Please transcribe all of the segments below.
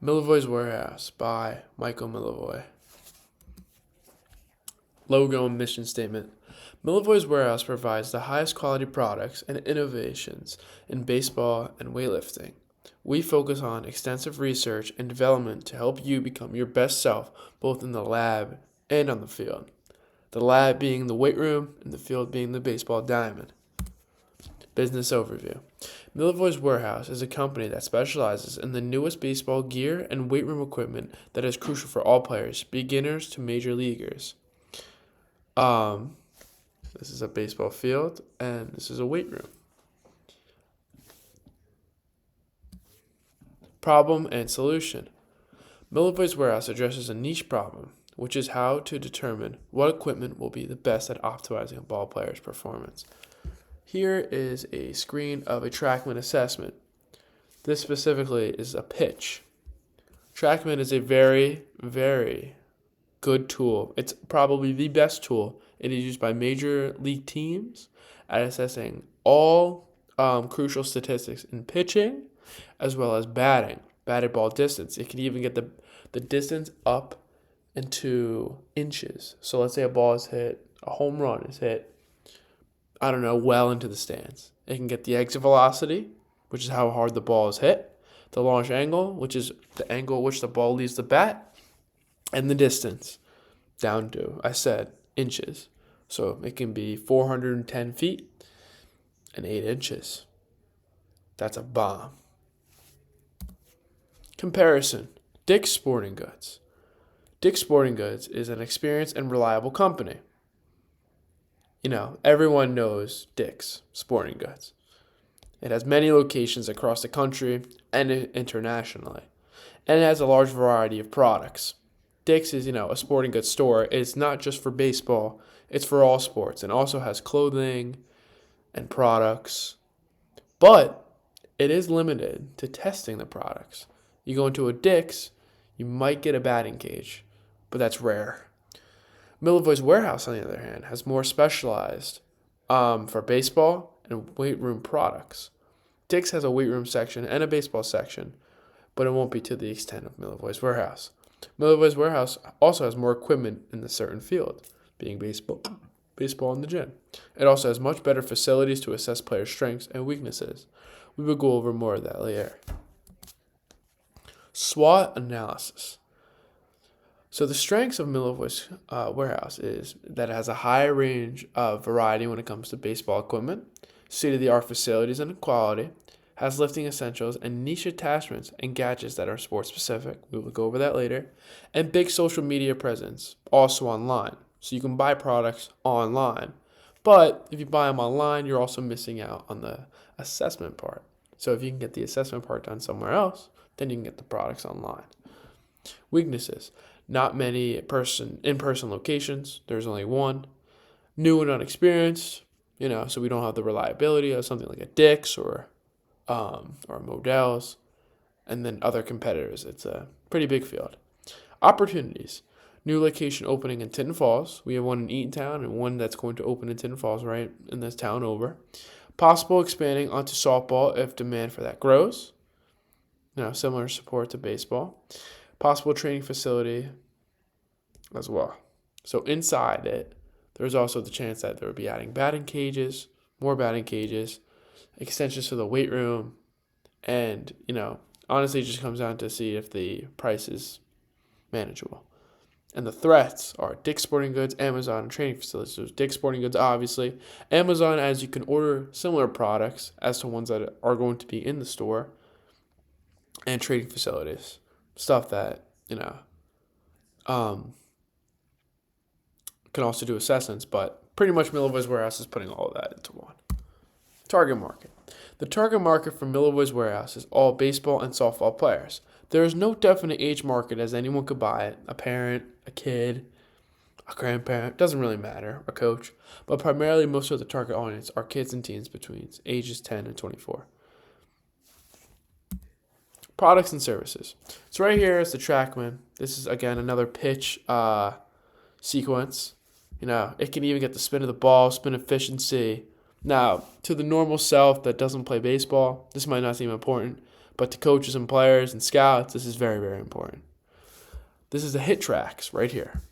Milivoy's Warehouse by Michael Milivoy. Logo and mission statement. Milivoy's Warehouse provides the highest quality products and innovations in baseball and weightlifting. We focus on extensive research and development to help you become your best self both in the lab and on the field. The lab being the weight room and the field being the baseball diamond. Business overview. Milivoy's Warehouse is a company that specializes in the newest baseball gear and weight room equipment that is crucial for all players, beginners to major leaguers. This is a baseball field, and this is a weight room. Problem and solution. Milivoy's Warehouse addresses a niche problem, which is how to determine what equipment will be the best at optimizing a ball player's performance. Here is a screen of a TrackMan assessment. This specifically is a pitch. TrackMan is a very, very good tool. It's probably the best tool. It is used by major league teams at assessing all crucial statistics in pitching as well as batted ball distance. It can even get the distance up into inches. So let's say a ball is hit, a home run is hit, well into the stands. It can get the exit velocity, which is how hard the ball is hit, the launch angle, which is the angle at which the ball leaves the bat, and the distance down to, I said, inches. So it can be 410 feet and 8 inches. That's a bomb. Comparison. Dick's Sporting Goods. Dick's Sporting Goods is an experienced and reliable company. Everyone knows Dick's Sporting Goods. It has many locations across the country and internationally, and it has a large variety of products. Dick's is, a sporting goods store. It's not just for baseball, it's for all sports, and also has clothing and products. But it is limited to testing the products. You go into a Dick's, you might get a batting cage, but that's rare. Milivoy's Warehouse, on the other hand, has more specialized for baseball and weight room products. Dick's has a weight room section and a baseball section, but it won't be to the extent of Milivoy's Warehouse. Milivoy's Warehouse also has more equipment in the certain field, being baseball in the gym. It also has much better facilities to assess players' strengths and weaknesses. We will go over more of that later. SWOT analysis. So the strengths of Milivoy's Warehouse is that it has a high range of variety when it comes to baseball equipment, state-of-the-art facilities and quality, has lifting essentials and niche attachments and gadgets that are sport-specific. We will go over that later. And big social media presence, also online. So you can buy products online. But if you buy them online, you're also missing out on the assessment part. So if you can get the assessment part done somewhere else, then you can get the products online. Weaknesses. Not many in-person locations. There's only one. New and unexperienced, so we don't have the reliability of something like a Dick's or Modell's, and then other competitors. It's a pretty big field. Opportunities. New location opening in Tinton Falls. We have one in Eatontown and one that's going to open in Tinton Falls right in this town over. Possible expanding onto softball if demand for that grows. Similar support to baseball. Possible training facility as well. So inside it, there's also the chance that there would be adding batting cages, more batting cages, extensions to the weight room, and, honestly, it just comes down to see if the price is manageable. And the threats are Dick's Sporting Goods, Amazon, and training facilities. So Dick's Sporting Goods, obviously. Amazon, as you can order similar products as to ones that are going to be in the store, and trading facilities. Stuff that, can also do assessments, but pretty much Milivoy's Warehouse is putting all of that into one. Target market. The target market for Milivoy's Warehouse is all baseball and softball players. There is no definite age market as anyone could buy it. A parent, a kid, a grandparent, doesn't really matter, a coach. But primarily most of the target audience are kids and teens between ages 10 and 24. Products and services. So right here is the TrackMan. This is, again, another pitch sequence. It can even get the spin of the ball, spin efficiency. Now, to the normal self that doesn't play baseball, this might not seem important, But to coaches and players and scouts, this is very, very important. This is the HitTrax right here.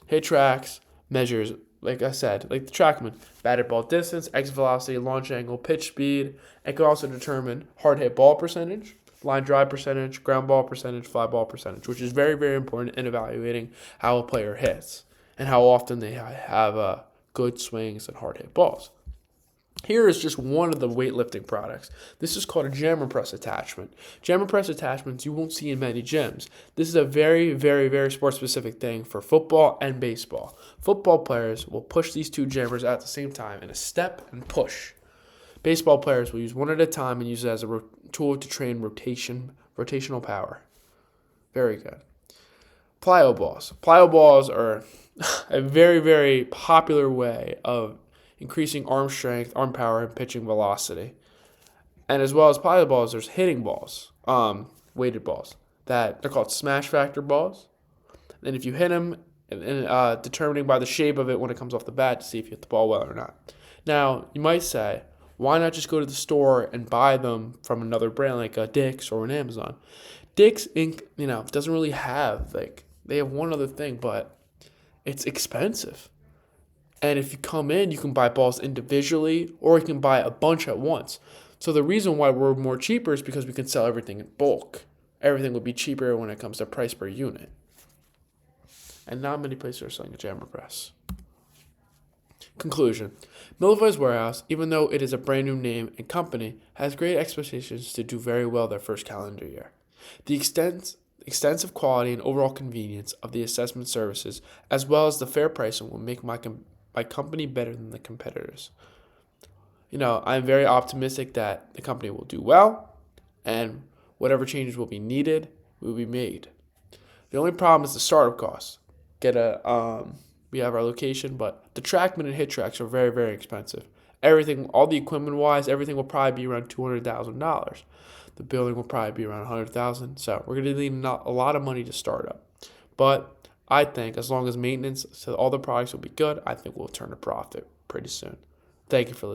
HitTrax measures, like I said, like the TrackMan, batted ball distance, exit velocity, launch angle, pitch speed. It can also determine hard hit ball percentage, line drive percentage, ground ball percentage, fly ball percentage, which is very, very important in evaluating how a player hits and how often they have good swings and hard hit balls. Here is just one of the weightlifting products. This is called a jammer press attachment. Jammer press attachments you won't see in many gyms. This is a very, very, very sport-specific thing for football and baseball. Football players will push these two jammers at the same time in a step and push. Baseball players will use one at a time and use it as a tool to train rotational power. Very good. Plyo balls. Plyo balls are a very, very popular way of increasing arm strength, arm power, and pitching velocity. And as well as plyo balls, there's hitting balls, weighted balls, that they're called smash factor balls. And if you hit them, determining by the shape of it when it comes off the bat to see if you hit the ball well or not. Now, you might say, why not just go to the store and buy them from another brand like a Dick's or an Amazon? Dick's Inc., doesn't really have, they have one other thing, but it's expensive. And if you come in, you can buy balls individually or you can buy a bunch at once. So the reason why we're more cheaper is because we can sell everything in bulk. Everything would be cheaper when it comes to price per unit. And not many places are selling a jammer press. Conclusion. Millifies Warehouse, even though it is a brand new name and company, has great expectations to do very well their first calendar year. The extensive quality and overall convenience of the assessment services, as well as the fair pricing, will make my company better than the competitors. I'm very optimistic that the company will do well, and whatever changes will be needed will be made. The only problem is the startup costs. We have our location, but the TrackMan and HitTrax are very, very expensive. Everything, all the equipment-wise, everything will probably be around $200,000. The building will probably be around $100,000. So we're going to need a lot of money to start up. But I think as long as maintenance to all the products will be good, I think we'll turn a profit pretty soon. Thank you for listening.